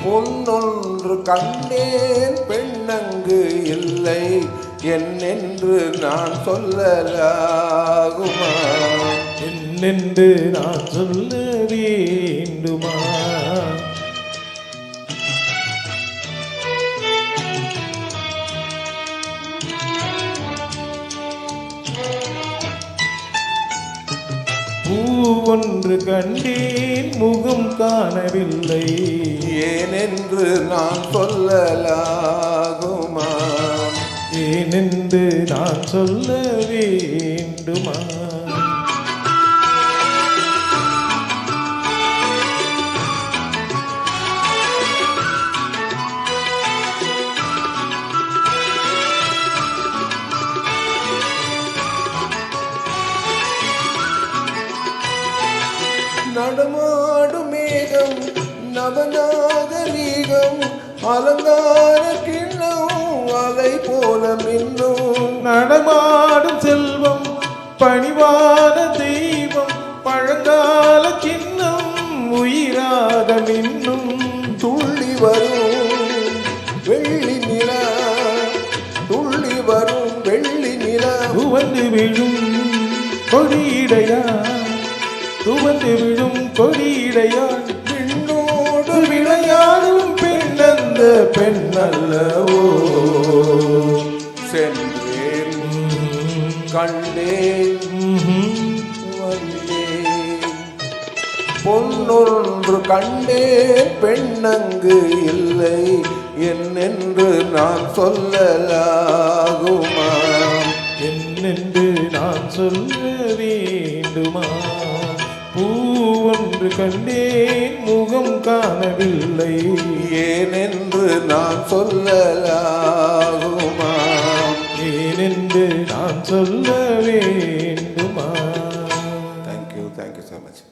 பொன்னொன்று கண்டேன் பெண்ணங்கு இல்லை என்னென்று நான் சொல்லலாகுமா? என்னென்று நான் சொல்ல வேண்டுமா? பூவொன்று கண்டேன் முகம் காணவில்லை ஏனென்று நான் சொல்லலாகுமா? ஏனென்று நான் சொல்ல வேண்டுமா? நடமாடும் மேகம் நவநாகரீகம் அலங்கார கிண்ணம் அலை போல மின்னும். நடமாடும் செல்வம் பணிவான தெய்வம் பழங்கால சின்னம் உயிராக மின்னும். துள்ளி வரும் வெள்ளி நிலா துள்ளி வரும் வெள்ளி நிலா துவந்து விழும் கொடியிடையா துவந்து விழும் கொடியிடையா பெண்ணோடு விளையாடும் பெண்ணந்த பெண்ணல்லவோ. சென்றேன் கண்டேன் வந்தேன் பொன்னொன்று கண்டேன் பெண்ணங்கு இல்லை என்னென்று நான் சொல்லலாகுமா? என்னென்று நான் சொல்ல வேண்டுமா? பூவொன்று கண்டேன் முகம் காணவில்லை ஏனென்று நான் சொல்லலாகுமா? ஏனென்று நான் சொல்ல வேண்டுமா? Thank you so much.